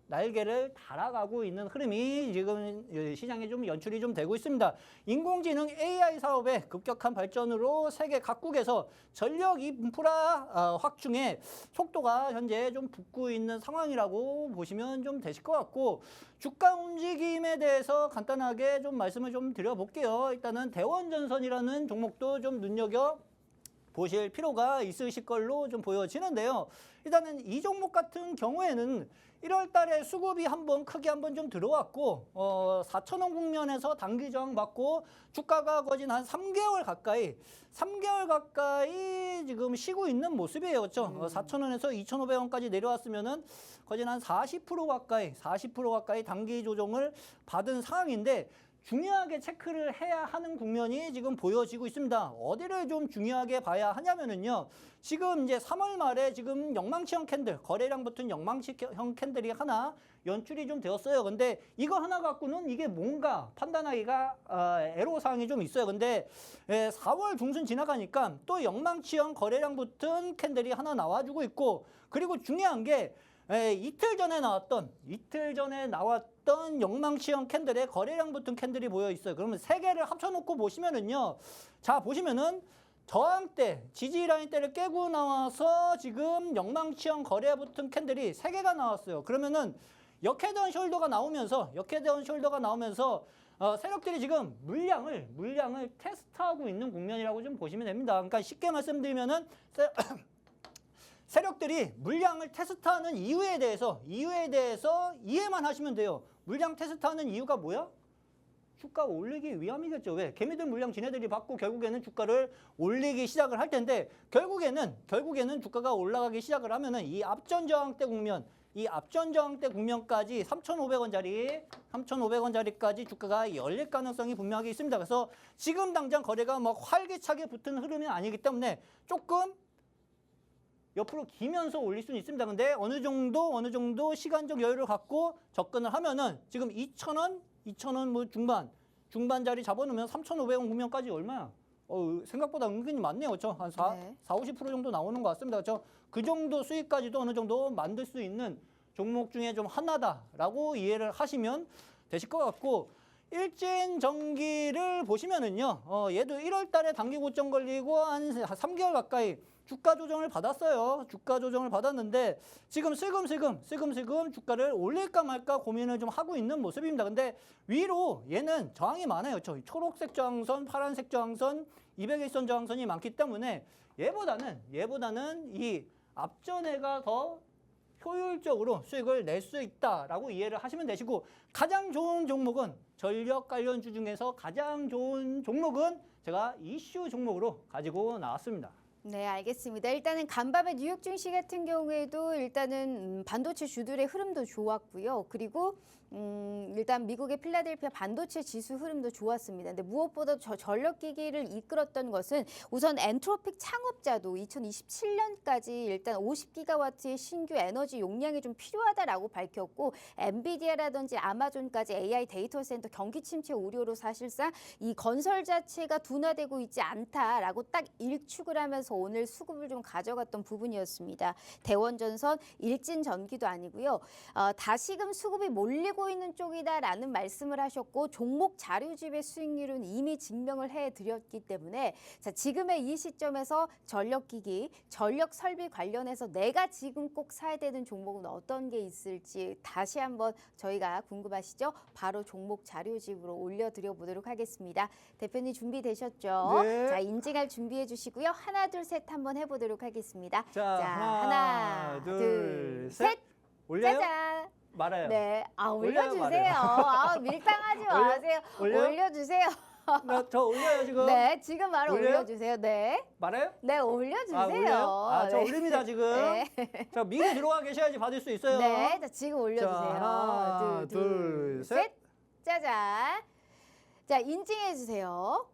날개를 달아가고 있는 흐름이 지금 시장에 좀 연출이 좀 되고 있습니다. 인공지능 AI 사업의 급격한 발전으로 세계 각국에서 전력 인프라 확충의 속도가 현재 좀 붙고 있는 상황이라고 보시면 좀 되실 것 같고, 주가 움직임에 대해서 간단하게 좀 말씀을 좀 드려볼게요. 일단은 대원전선이라는 종목도 좀 눈여겨 보실 필요가 있으실 걸로 좀 보여지는데요. 일단은 이 종목 같은 경우에는 1월 달에 수급이 크게 한번 좀 들어왔고 4,000원 국면에서 단기 저항 받고 주가가 거진 한 3개월 가까이 지금 쉬고 있는 모습이에요. 그렇죠? 4,000원에서 2,500원까지 내려왔으면은 거진 한 40% 가까이 단기 조정을 받은 상황인데, 중요하게 체크를 해야 하는 국면이 지금 보여지고 있습니다. 어디를 좀 중요하게 봐야 하냐면은요. 지금 이제 3월 말에 지금 영망치형 캔들, 거래량 붙은 영망치형 캔들이 하나 연출이 좀 되었어요. 근데 이거 하나 갖고는 이게 뭔가 판단하기가 애로사항이 좀 있어요. 근데 4월 중순 지나가니까 또 영망치형 거래량 붙은 캔들이 하나 나와주고 있고, 그리고 중요한 게 이틀 전에 나왔던 영망치형 캔들에 거래량 붙은 캔들이 보여 있어요. 그러면 세 개를 합쳐놓고 보시면은요. 자, 보시면은 저항대, 지지라인대를 깨고 나와서 지금 영망치형 거래에 붙은 캔들이 세 개가 나왔어요. 그러면은 역헤드앤 숄더가 나오면서 세력들이 지금 물량을 테스트하고 있는 국면이라고 좀 보시면 됩니다. 그러니까 쉽게 말씀드리면은 세력들이 물량을 테스트하는 이유에 대해서 이해만 하시면 돼요. 물량 테스트하는 이유가 뭐야? 주가 올리기 위함이겠죠. 왜? 개미들 물량 지네들이 받고 결국에는 주가를 올리기 시작을 할 텐데 결국에는 주가가 올라가기 시작을 하면은 이 앞전 저항대 국면까지 3,500원짜리까지 주가가 열릴 가능성이 분명하게 있습니다. 그래서 지금 당장 거래가 막 활기차게 붙은 흐름이 아니기 때문에 조금 옆으로 기면서 올릴 수는 있습니다. 근데 어느 정도 시간적 여유를 갖고 접근을 하면은 지금 2,000원 뭐 중반 자리 잡아놓으면 3,500원 국면까지 얼마야? 생각보다 은근히 많네요. 그렇죠? 한 50% 정도 나오는 것 같습니다. 그렇죠? 그 정도 수익까지도 어느 정도 만들 수 있는 종목 중에 좀 하나다라고 이해를 하시면 되실 것 같고, 일진전기를 보시면은요, 얘도 1월 달에 단기 고점 걸리고 한 3개월 가까이 주가 조정을 받았어요. 주가 조정을 받았는데 지금 슬금슬금 주가를 올릴까 말까 고민을 좀 하고 있는 모습입니다. 근데 위로 얘는 저항이 많아요. 초록색 저항선, 파란색 저항선, 200일선 저항선이 많기 때문에 얘보다는 이 앞전에가 더 효율적으로 수익을 낼 수 있다라고 이해를 하시면 되시고, 가장 좋은 종목은 전력 관련주 중에서 가장 좋은 종목은 제가 이슈 종목으로 가지고 나왔습니다. 네, 알겠습니다. 일단은 간밤에 뉴욕 증시 같은 경우에도 일단은 반도체 주들의 흐름도 좋았고요. 그리고 일단 미국의 필라델피아 반도체 지수 흐름도 좋았습니다. 근데 무엇보다 전력기기를 이끌었던 것은 우선 엔트로픽 창업자도 2027년까지 일단 50기가와트의 신규 에너지 용량이 좀 필요하다라고 밝혔고, 엔비디아라든지 아마존까지 AI 데이터 센터 경기 침체 우려로 사실상 이 건설 자체가 둔화되고 있지 않다라고 딱 일축을 하면서 오늘 수급을 좀 가져갔던 부분이었습니다. 대원전선, 일진전기도 아니고요. 다시금 수급이 몰리고 있는 쪽이다라는 말씀을 하셨고, 종목 자료집의 수익률은 이미 증명을 해드렸기 때문에 자, 지금의 이 시점에서 전력기기, 전력설비 관련해서 내가 지금 꼭 사야 되는 종목은 어떤 게 있을지 다시 한번 저희가 궁금하시죠? 바로 종목 자료집으로 올려드려 보도록 하겠습니다. 대표님 준비되셨죠? 네. 자, 인증할 준비해 주시고요. 하나, 둘, 셋 한번 해보도록 하겠습니다. 자, 하나, 둘, 셋. 올려요? 짜잔. 말아요. 네, 올려요, 올려주세요. 밀당하지 마세요. 올려주세요. 저 올려요 지금. 네, 지금 바로 올려요? 올려주세요. 네. 말아요? 네, 올려주세요. 올려요? 저 네. 올립니다 지금. 네. 자, 미리 들어와 계셔야지 받을 수 있어요. 네, 자, 지금 올려주세요. 하나, 둘, 셋. 짜잔. 자, 인증해주세요.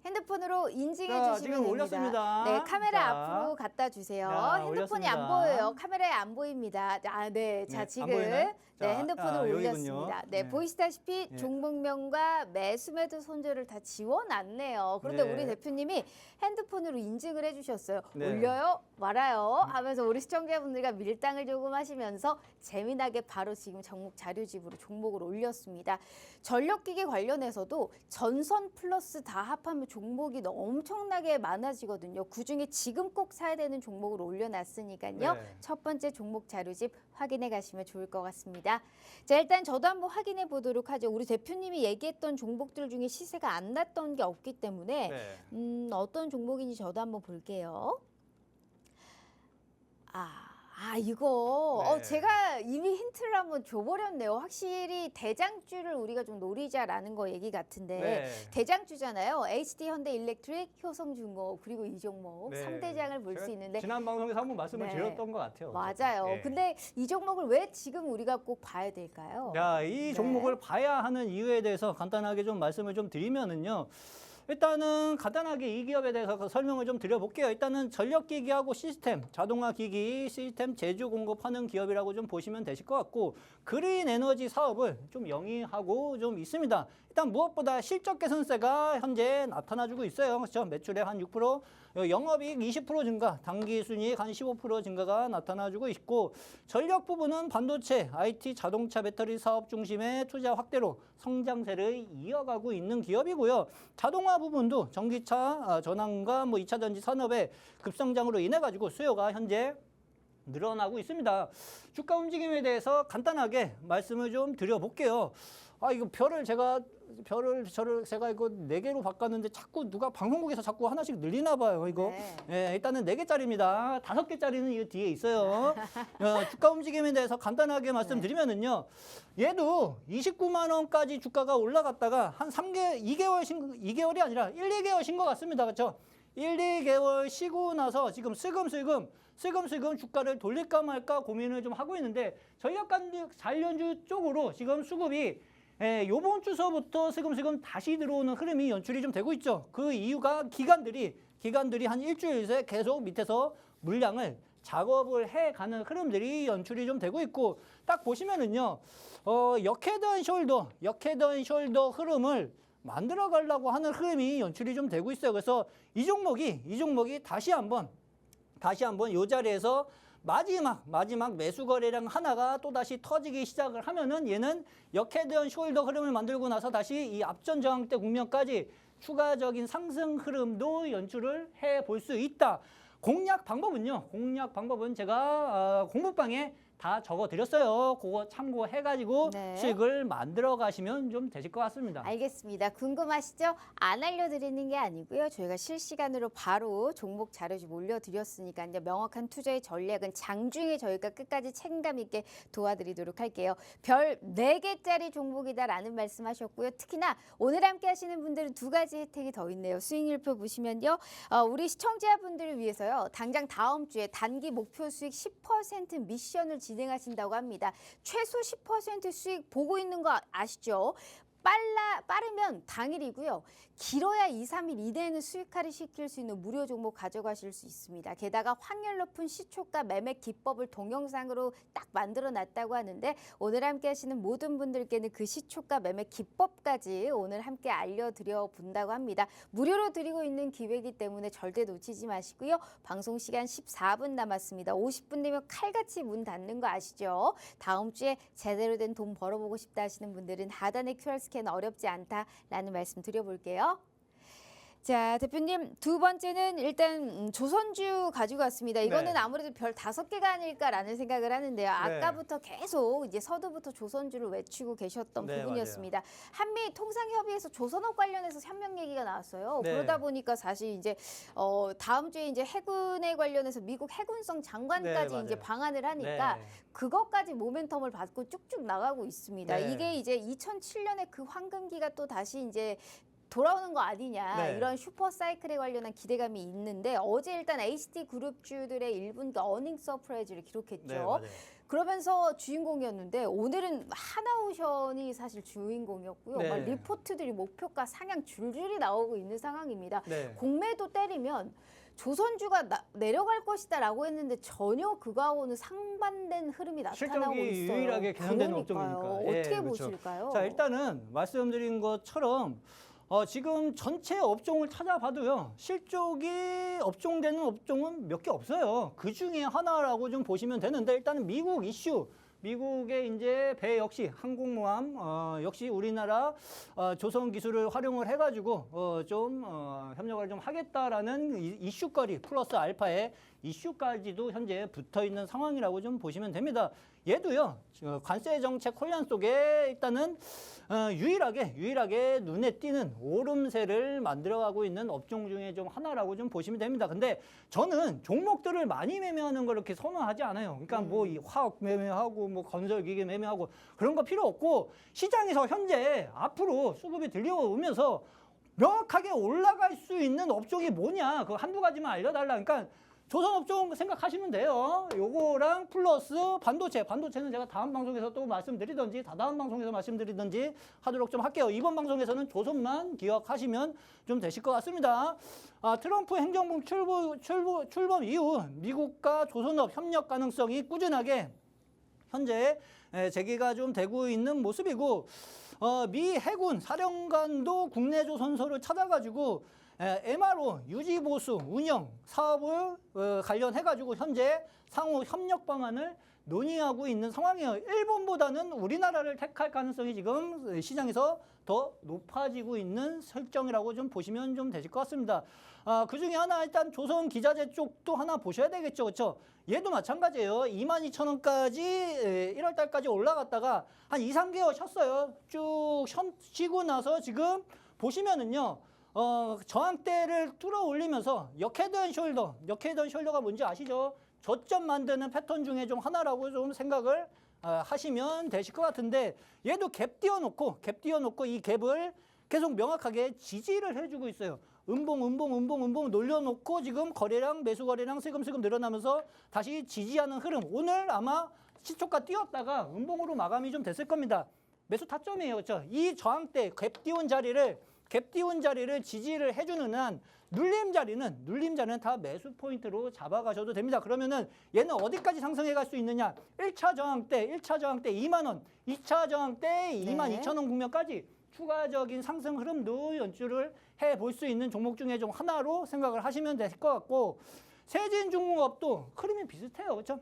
핸드폰으로 인증해 자, 주시면 지금 됩니다. 올렸습니다. 네, 카메라 자. 앞으로 갖다 주세요. 자, 핸드폰이 올렸습니다. 안 보여요. 카메라에 안 보입니다. 네, 자, 네, 지금 안 보이네? 네, 자, 핸드폰을 여기군요. 올렸습니다. 네, 네. 보이시다시피 네. 종목명과 매수매도 손절을 다 지워놨네요. 그런데 네. 우리 대표님이 핸드폰으로 인증을 해주셨어요. 네. 올려요? 말아요? 하면서 우리 시청자분들과 밀당을 조금 하시면서 재미나게 바로 지금 종목 자료집으로 종목을 올렸습니다. 전력기기 관련해서도 전선 플러스 다 합하면 종목이 엄청나게 많아지거든요. 그중에 지금 꼭 사야 되는 종목을 올려놨으니까요. 네. 첫 번째 종목 자료집 확인해 가시면 좋을 것 같습니다. 자, 일단 저도 한번 확인해 보도록 하죠. 우리 대표님이 얘기했던 종목들 중에 시세가 안 났던 게 없기 때문에 네. 어떤 종목인지 저도 한번 볼게요. 이거 네. 제가 이미 힌트를 한번 줘버렸네요. 확실히 대장주를 우리가 좀 노리자라는 거 얘기 같은데 네. 대장주잖아요. HD 현대일렉트릭, 효성중공업 그리고 이 종목 네. 3대장을 볼 제가 수 있는데 지난 방송에서 한번 말씀을 네. 드렸던 것 같아요. 맞아요. 네. 근데 이 종목을 왜 지금 우리가 꼭 봐야 될까요? 자, 이 종목을 봐야 하는 이유에 대해서 간단하게 좀 말씀을 좀 드리면은요. 일단은 간단하게 이 기업에 대해서 설명을 좀 드려볼게요. 일단은 전력기기하고 시스템, 자동화기기, 시스템 제조 공급하는 기업이라고 좀 보시면 되실 것 같고, 그린 에너지 사업을 좀 영위하고 좀 있습니다. 일단 무엇보다 실적 개선세가 현재 나타나주고 있어요. 그렇죠? 매출의 한 6%, 영업이익 20% 증가, 당기순이익 한 15% 증가가 나타나주고 있고, 전력 부분은 반도체, IT, 자동차 배터리 사업 중심의 투자 확대로 성장세를 이어가고 있는 기업이고요. 자동화 부분도 전기차 전환과 2차 전지 산업의 급성장으로 인해 가지고 수요가 현재 늘어나고 있습니다. 주가 움직임에 대해서 간단하게 말씀을 좀 드려볼게요. 이거 제가 이거 4개로 바꿨는데 자꾸 누가 방송국에서 자꾸 하나씩 늘리나 봐요, 이거. 네. 일단은 4개짜리입니다. 5개짜리는 이 뒤에 있어요. 주가 움직임에 대해서 간단하게 말씀드리면은요. 얘도 29만 원까지 주가가 올라갔다가 한 2개월이 아니라 1, 2개월 쉰 것 같습니다. 그렇죠? 1, 2개월 쉬고 나서 지금 슬금슬금 주가를 돌릴까 말까 고민을 좀 하고 있는데 전략 관련주 쪽으로 지금 수급이 요번 주서부터 슬금슬금 다시 들어오는 흐름이 연출이 좀 되고 있죠. 그 이유가 기관들이 한 일주일 새 계속 밑에서 물량을 작업을 해가는 흐름들이 연출이 좀 되고 있고 딱 보시면은요. 역헤드앤숄더 흐름을 만들어 가려고 하는 흐름이 연출이 좀 되고 있어요. 그래서 이 종목이 다시 한번 이 자리에서 마지막 매수 거래량 하나가 또 다시 터지기 시작을 하면은 얘는 역헤드앤숄더 흐름을 만들고 나서 다시 이 앞전 저항 때 국면까지 추가적인 상승 흐름도 연출을 해 볼 수 있다. 공략 방법은 제가 공부방에 다 적어드렸어요. 그거 참고해가지고 네. 수익을 만들어 가시면 좀 되실 것 같습니다. 알겠습니다. 궁금하시죠? 안 알려드리는 게 아니고요. 저희가 실시간으로 바로 종목 자료 좀 올려드렸으니까 이제 명확한 투자의 전략은 장중에 저희가 끝까지 책임감 있게 도와드리도록 할게요. 별 4개짜리 종목이다라는 말씀하셨고요. 특히나 오늘 함께 하시는 분들은 2가지 혜택이 더 있네요. 수익률표 보시면요. 우리 시청자분들을 위해서요. 당장 다음 주에 단기 목표 수익 10% 미션을 진행하신다고 합니다. 최소 10% 수익 보고 있는 거 아시죠? 빠르면 당일이고요. 길어야 2, 3일 이내에는 수익화를 시킬 수 있는 무료 종목 가져가실 수 있습니다. 게다가 확률 높은 시초가 매매 기법을 동영상으로 딱 만들어 놨다고 하는데 오늘 함께 하시는 모든 분들께는 그 시초가 매매 기법까지 오늘 함께 알려드려 본다고 합니다. 무료로 드리고 있는 기회이기 때문에 절대 놓치지 마시고요. 방송 시간 14분 남았습니다. 50분 되면 칼같이 문 닫는 거 아시죠? 다음 주에 제대로 된 돈 벌어보고 싶다 하시는 분들은 하단의 QR 스캔 어렵지 않다라는 말씀 드려볼게요. 자, 대표님 두 번째는 일단 조선주 가지고 왔습니다. 이거는 네. 아무래도 별 5개가 아닐까라는 생각을 하는데요. 아까부터 계속 이제 서두부터 조선주를 외치고 계셨던 네, 부분이었습니다. 한미 통상협의에서 조선업 관련해서 협력 얘기가 나왔어요. 네. 그러다 보니까 사실 이제 다음 주에 이제 해군에 관련해서 미국 해군성 장관까지 네, 이제 맞아요. 방한을 하니까 그것까지 모멘텀을 받고 쭉쭉 나가고 있습니다. 네. 이게 이제 2007년에 그 황금기가 또 다시 이제 돌아오는 거 아니냐 네. 이런 슈퍼 사이클에 관련한 기대감이 있는데 어제 일단 HT 그룹주들의 1분기 어닝 서프라이즈를 기록했죠. 네, 맞아요. 그러면서 주인공이었는데 오늘은 하나오션이 사실 주인공이었고요. 네. 막 리포트들이 목표가 상향 줄줄이 나오고 있는 상황입니다. 네. 공매도 때리면 조선주가 내려갈 것이다라고 했는데 전혀 그거하고는 상반된 흐름이 나타나고 실적이 있어요. 유일하게 개선되는 그러니까요. 업종이니까. 어떻게 그렇죠. 보실까요? 자, 일단은 말씀드린 것처럼 지금 전체 업종을 찾아봐도요. 실적이 업종되는 업종은 몇 개 없어요. 그 중에 하나라고 좀 보시면 되는데 일단은 미국 이슈. 미국의 이제 배 역시 항공모함 역시 우리나라 조선 기술을 활용을 해가지고 좀 협력을 좀 하겠다라는 이슈거리 플러스 알파의 이슈까지도 현재 붙어 있는 상황이라고 좀 보시면 됩니다. 얘도요 관세 정책 혼란 속에 일단은 유일하게 눈에 띄는 오름세를 만들어가고 있는 업종 중에 좀 하나라고 좀 보시면 됩니다. 근데 저는 종목들을 많이 매매하는 걸 이렇게 선호하지 않아요. 그러니까 뭐 이 화학 매매하고 뭐 건설기계 매매하고 그런 거 필요 없고 시장에서 현재 앞으로 수급이 들려오면서 명확하게 올라갈 수 있는 업종이 뭐냐 그 한두 가지만 알려달라. 그러니까 조선업종 생각하시면 돼요. 요거랑 플러스 반도체는 제가 다음 방송에서 또 말씀드리든지 다다음 방송에서 말씀드리든지 하도록 좀 할게요. 이번 방송에서는 조선만 기억하시면 좀 되실 것 같습니다. 트럼프 행정부 출범 이후 미국과 조선업 협력 가능성이 꾸준하게 현재 제기가 좀 되고 있는 모습이고 미 해군 사령관도 국내 조선소를 찾아가지고 MRO 유지보수 운영 사업을 관련해가지고 현재 상호 협력 방안을 논의하고 있는 상황이에요. 일본보다는 우리나라를 택할 가능성이 지금 시장에서 더 높아지고 있는 설정이라고 좀 보시면 좀 되실 것 같습니다. 그 중에 하나 일단 조선 기자재 쪽도 하나 보셔야 되겠죠. 그렇죠? 얘도 마찬가지예요. 22,000원까지 1월 달까지 올라갔다가 한 2, 3개월 쉬었어요. 쭉 쉬고 나서 지금 보시면은요. 저항대를 뚫어 올리면서 역헤드앤숄더가 뭔지 아시죠? 저점 만드는 패턴 중에 좀 하나라고 좀 생각을 하시면 되실 것 같은데 얘도 갭 띄워놓고 이 갭을 계속 명확하게 지지를 해주고 있어요. 음봉 놀려놓고 지금 거래량 매수 거래량 슬금슬금 늘어나면서 다시 지지하는 흐름. 오늘 아마 시초가 띄웠다가 음봉으로 마감이 좀 됐을 겁니다. 매수 타점이에요. 그렇죠? 이 저항대 갭 띄운 자리를 지지를 해주는 한 눌림 자리는 다 매수 포인트로 잡아가셔도 됩니다. 그러면은 얘는 어디까지 상승해 갈 수 있느냐? 1차 저항대 2만 원, 2차 저항대 22,000원 국면까지 추가적인 상승 흐름도 연출을 해볼 수 있는 종목 중에 좀 하나로 생각을 하시면 될 것 같고, 세진중공업도 흐름이 비슷해요. 그렇죠?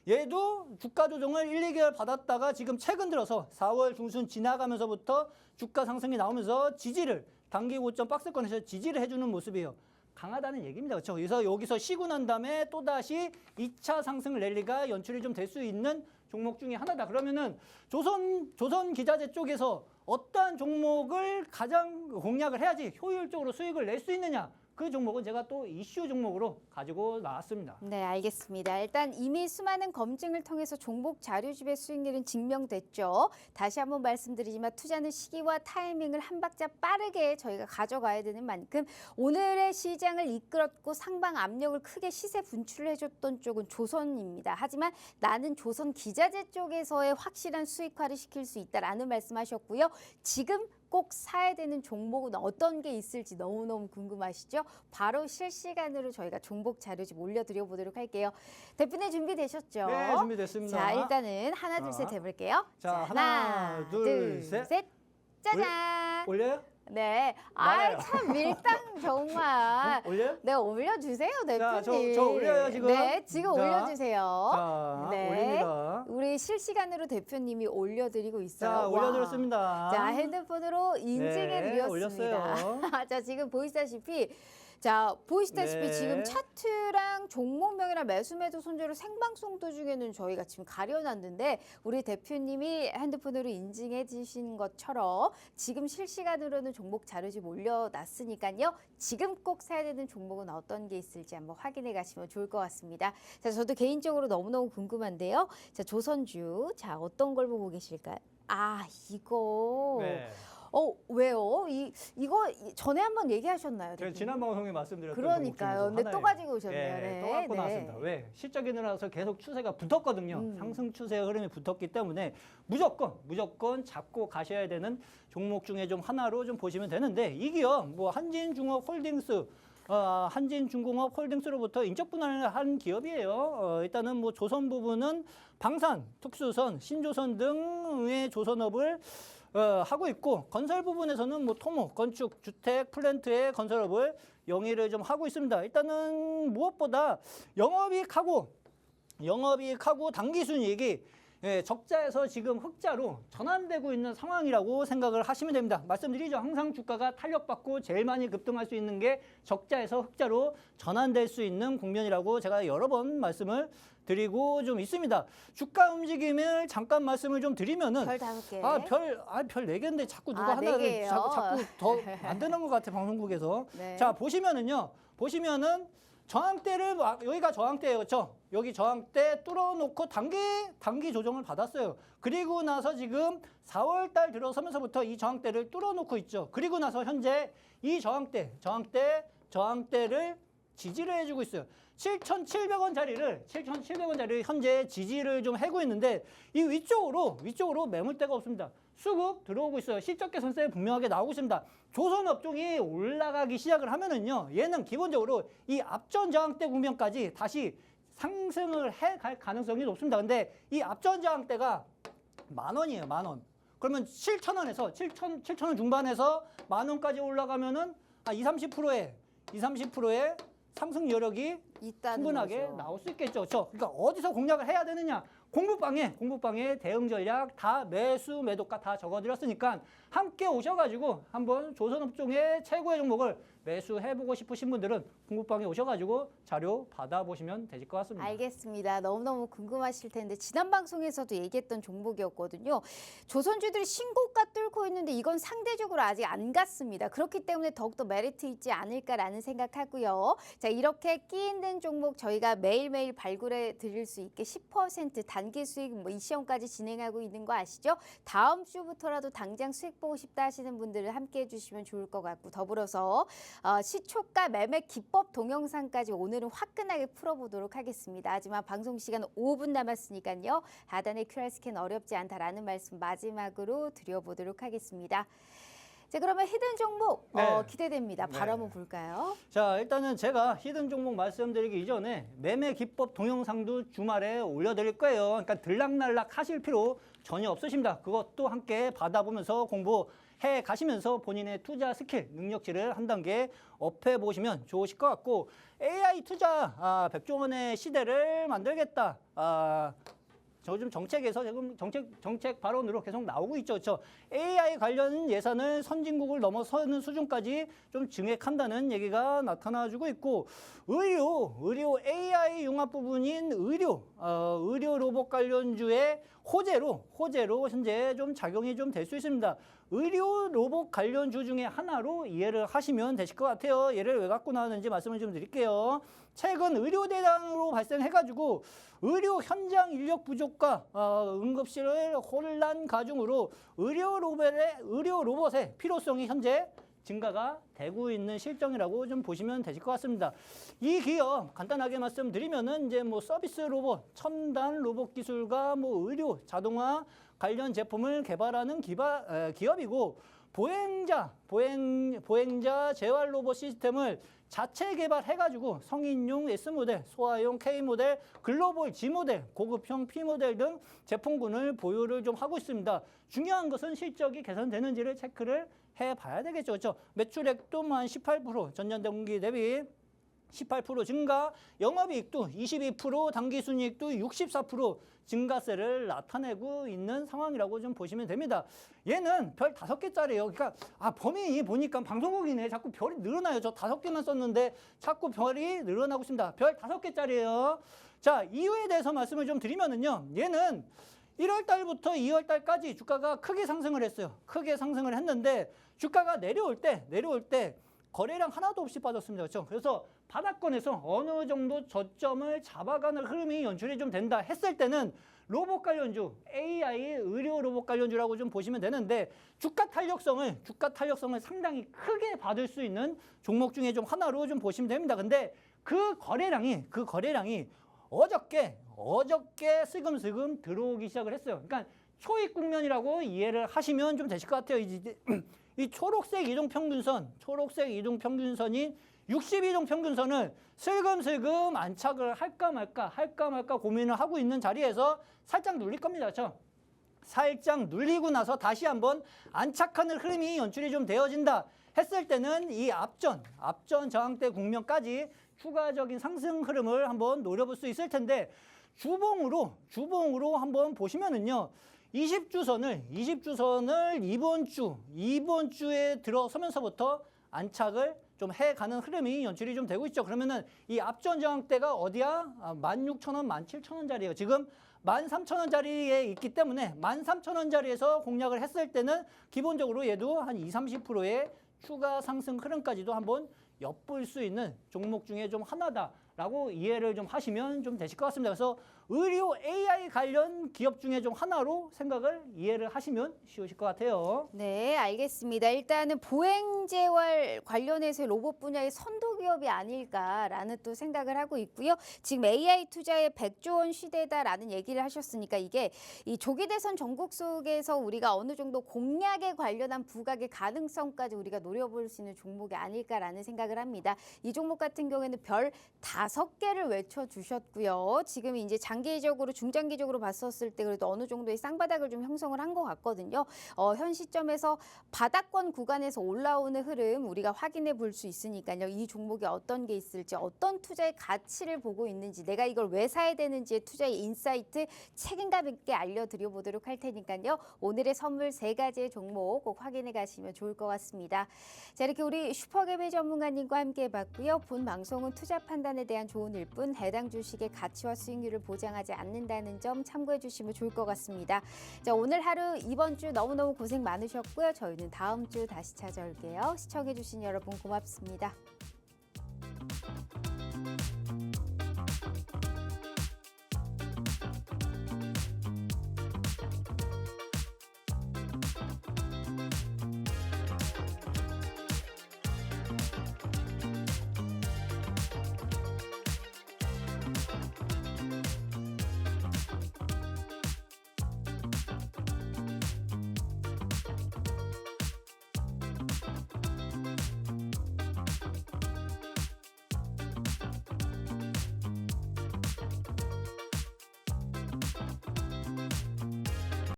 얘도 주가 조정을 1, 2개월 받았다가 지금 최근 들어서 4월 중순 지나가면서부터 주가 상승이 나오면서 지지를 단기 고점 박스권에서 지지를 해주는 모습이에요. 강하다는 얘기입니다. 그렇죠? 그래서 여기서 쉬고 난 다음에 또다시 2차 상승 랠리가 연출이 좀 될 수 있는 종목 중에 하나다. 그러면은 조선 기자재 쪽에서 어떠한 종목을 가장 공략을 해야지 효율적으로 수익을 낼 수 있느냐? 그 종목은 제가 또 이슈 종목으로 가지고 나왔습니다. 네, 알겠습니다. 일단 이미 수많은 검증을 통해서 종목 자료집의 수익률은 증명됐죠. 다시 한번 말씀드리지만 투자는 시기와 타이밍을 한 박자 빠르게 저희가 가져가야 되는 만큼 오늘의 시장을 이끌었고 상방 압력을 크게 시세 분출을 해줬던 쪽은 조선입니다. 하지만 나는 조선 기자재 쪽에서의 확실한 수익화를 시킬 수 있다라는 말씀하셨고요. 지금 꼭 사야 되는 종목은 어떤 게 있을지 너무너무 궁금하시죠? 바로 실시간으로 저희가 종목 자료집 올려드려 보도록 할게요. 대표님 준비되셨죠? 네, 준비됐습니다. 자, 일단은 하나, 둘, 셋 해볼게요. 자, 하나, 둘, 셋. 짜잔! 올려요? 네. 많아요. 참 밀당 정말. 올려요? 네, 올려주세요, 대표님. 저 올려요, 지금? 네, 지금 자, 올려주세요. 자, 네. 올립니다. 우리 실시간으로 대표님이 올려드리고 있어요. 자, 와. 올려드렸습니다. 자, 핸드폰으로 인증해드렸습니다. 올렸어요. 자, 지금 보시다시피 네. 지금 차트랑 종목명이랑 매수 손절을 생방송 도중에는 저희가 지금 가려놨는데 우리 대표님이 핸드폰으로 인증해 주신 것처럼 지금 실시간으로는 종목 자료집 올려놨으니까요. 지금 꼭 사야 되는 종목은 어떤 게 있을지 한번 확인해 가시면 좋을 것 같습니다. 자, 저도 개인적으로 너무너무 궁금한데요. 자, 조선주. 자, 어떤 걸 보고 계실까요? 아, 이거. 네. 왜요? 이거 전에 한번 얘기하셨나요? 제가 대표님? 지난 방송에 말씀드렸던 그러니까요. 근데 또 가지고 오셨네요. 네, 또 갖고 나왔습니다. 왜? 실적이 늘어나서 계속 추세가 붙었거든요. 상승 추세의 흐름이 붙었기 때문에 무조건 잡고 가셔야 되는 종목 중에 좀 하나로 좀 보시면 되는데 이게요. 뭐 한진중공업 홀딩스로부터 인적 분할을 한 기업이에요. 일단은 뭐 조선 부분은 방산, 특수선, 신조선 등의 조선업을 하고 있고 건설 부분에서는 뭐 토목, 건축, 주택, 플랜트의 건설업을 영위를 좀 하고 있습니다. 일단은 무엇보다 영업이익하고 당기순이익이 적자에서 지금 흑자로 전환되고 있는 상황이라고 생각을 하시면 됩니다. 말씀드리죠. 항상 주가가 탄력받고 제일 많이 급등할 수 있는 게 적자에서 흑자로 전환될 수 있는 국면이라고 제가 여러 번 말씀을 드리고 좀 있습니다. 주가 움직임을 잠깐 말씀을 좀 드리면은 별 5개. 별 4개인데 자꾸 누가 네 하나를 개예요. 자꾸 더 만드는 것 같아 방송국에서. 네. 자, 보시면은 저항대를 여기가 저항대예요. 그렇죠? 여기 저항대 뚫어놓고 단기 조정을 받았어요. 그리고 나서 지금 4월 달 들어서면서부터 이 저항대를 뚫어놓고 있죠. 그리고 나서 현재 이 저항대를 지지를 해주고 있어요. 7,700원 자리를 현재 지지를 좀 하고 있는데 이 위쪽으로 매물대가 없습니다. 수급 들어오고 있어요. 실적 개선세 분명하게 나오고 있습니다. 조선 업종이 올라가기 시작을 하면은요, 얘는 기본적으로 이 앞전 저항대 국면까지 다시 상승을 해 갈 가능성이 높습니다. 근데 이 앞전 저항대가 10,000원이에요, 10,000원. 그러면 7,000원 중반에서 10,000원까지 올라가면은 20-30%의 상승 여력이 있다는 충분하게 거죠. 나올 수 있겠죠. 그렇죠? 그러니까 어디서 공략을 해야 되느냐? 공부방에 대응 전략 다 매수 매도가 다 적어드렸으니까 함께 오셔가지고 한번 조선업종의 최고의 종목을 매수해보고 싶으신 분들은 공부방에 오셔가지고 자료 받아보시면 되실 것 같습니다. 알겠습니다. 너무너무 궁금하실 텐데 지난 방송에서도 얘기했던 종목이었거든요. 조선주들이 신고가 뚫고 있는데 이건 상대적으로 아직 안 갔습니다. 그렇기 때문에 더욱더 메리트 있지 않을까라는 생각하고요. 자, 이렇게 끼 있는 종목 저희가 매일매일 발굴해 드릴 수 있게 10% 단기 수익 이 시험까지 진행하고 있는 거 아시죠? 다음 주부터라도 당장 수익 보고 싶다 하시는 분들은 함께 해주시면 좋을 것 같고 더불어서 시초가 매매 기법 동영상까지 오늘은 화끈하게 풀어보도록 하겠습니다. 하지만 방송 시간 5분 남았으니까요. 하단의 QR 스캔 어렵지 않다라는 말씀 마지막으로 드려보도록 하겠습니다. 자, 그러면 히든 종목 네. 기대됩니다. 바로 네. 한번 볼까요? 자, 일단은 제가 히든 종목 말씀드리기 이전에 매매 기법 동영상도 주말에 올려드릴 거예요. 그러니까 들락날락 하실 필요 전혀 없으십니다. 그것도 함께 받아보면서 공부해 가시면서 본인의 투자 스킬, 능력치를 한 단계 업해 보시면 좋으실 것 같고 AI 투자 100조 원의 시대를 만들겠다. 저 요즘 정책에서 지금 정책 발언으로 계속 나오고 있죠. 그렇죠? AI 관련 예산을 선진국을 넘어서는 수준까지 좀 증액한다는 얘기가 나타나주고 있고 의료 AI 융합 부분인 의료 로봇 관련주의 호재로 현재 좀 작용이 좀 될 수 있습니다. 의료 로봇 관련주 중에 하나로 이해를 하시면 되실 것 같아요. 얘를 왜 갖고 나왔는지 말씀을 좀 드릴게요. 최근 의료대란으로 발생해가지고 의료 현장 인력 부족과 응급실 혼란 가중으로 의료 로봇의 필요성이 현재 증가가 되고 있는 실정이라고 좀 보시면 되실 것 같습니다. 이 기업 간단하게 말씀드리면은 이제 뭐 서비스 로봇, 첨단 로봇 기술과 뭐 의료 자동화 관련 제품을 개발하는 기업이고 보행자 재활 로봇 시스템을 자체 개발해가지고 성인용 S모델, 소아용 K모델, 글로벌 G모델, 고급형 P모델 등 제품군을 보유를 좀 하고 있습니다. 중요한 것은 실적이 개선되는지를 체크를 해봐야 되겠죠. 그렇죠? 매출액도 한 18%, 전년 동기 대비 18% 증가, 영업이익도 22%, 당기순이익도 64% 증가세를 나타내고 있는 상황이라고 좀 보시면 됩니다. 얘는 별 5개짜리예요. 그러니까 범위 보니까 방송국이네. 자꾸 별이 늘어나요. 저 5개만 썼는데 자꾸 별이 늘어나고 있습니다. 별 5개짜리예요. 자, 이유에 대해서 말씀을 좀 드리면은요. 얘는 1월 달부터 2월 달까지 주가가 크게 상승을 했어요. 크게 상승을 했는데 주가가 내려올 때 거래량 하나도 없이 빠졌습니다. 그렇죠? 그래서 바닥권에서 어느 정도 저점을 잡아가는 흐름이 연출이 좀 된다 했을 때는 로봇 관련주, AI 의료 로봇 관련주라고 좀 보시면 되는데 주가 탄력성을 상당히 크게 받을 수 있는 종목 중에 좀 하나로 좀 보시면 됩니다. 근데 그 거래량이 어저께 슬금슬금 들어오기 시작을 했어요. 그러니까 초입 국면이라고 이해를 하시면 좀 되실 것 같아요. 이 초록색 이동평균선인 60이동평균선을 슬금슬금 안착을 할까 말까 고민을 하고 있는 자리에서 살짝 눌릴 겁니다. 그렇죠? 살짝 눌리고 나서 다시 한번 안착하는 흐름이 연출이 좀 되어진다 했을 때는 이 앞전 저항대 국면까지 추가적인 상승 흐름을 한번 노려볼 수 있을 텐데 주봉으로 한번 보시면은요. 20주선을 이번 주에 들어서면서부터 안착을 좀 해가는 흐름이 연출이 좀 되고 있죠. 그러면은 이 앞전 저항대가 어디야? 16,000원, 17,000원짜리예요. 지금 13,000원짜리에 있기 때문에 13,000원짜리에서 공략을 했을 때는 기본적으로 얘도 한 20-30%의 추가 상승 흐름까지도 한번 엿볼 수 있는 종목 중에 좀 하나다라고 이해를 좀 하시면 좀 되실 것 같습니다. 그래서 의료 AI 관련 기업 중에 좀 하나로 생각을 이해를 하시면 쉬우실 것 같아요. 네, 알겠습니다. 일단은 보행재활 관련해서 로봇 분야의 선도 기업이 아닐까라는 또 생각을 하고 있고요. 지금 AI 투자의 100조 원 시대다라는 얘기를 하셨으니까 이게 이 조기 대선 전국 속에서 우리가 어느 정도 공약에 관련한 부각의 가능성까지 우리가 노려볼 수 있는 종목이 아닐까라는 생각을 합니다. 이 종목 같은 경우에는 별 5개를 외쳐주셨고요. 지금 이제 장 단기적으로 중장기적으로 봤었을 때 그래도 어느 정도의 쌍바닥을 좀 형성을 한 것 같거든요. 현 시점에서 바닥권 구간에서 올라오는 흐름 우리가 확인해 볼 수 있으니까요. 이 종목에 어떤 게 있을지, 어떤 투자의 가치를 보고 있는지, 내가 이걸 왜 사야 되는지의 투자의 인사이트 책임감 있게 알려드려 보도록 할 테니까요. 오늘의 선물 3가지의 종목 꼭 확인해 가시면 좋을 것 같습니다. 자, 이렇게 우리 슈퍼개미 전문가님과 함께 해봤고요. 본 방송은 투자 판단에 대한 조언일 뿐 해당 주식의 가치와 수익률을 보장하지 않는다는 점 참고해 주시면 좋을 것 같습니다. 자, 오늘 하루 이번 주 너무너무 고생 많으셨고요. 저희는 다음 주 다시 찾아올게요. 시청해 주신 여러분 고맙습니다.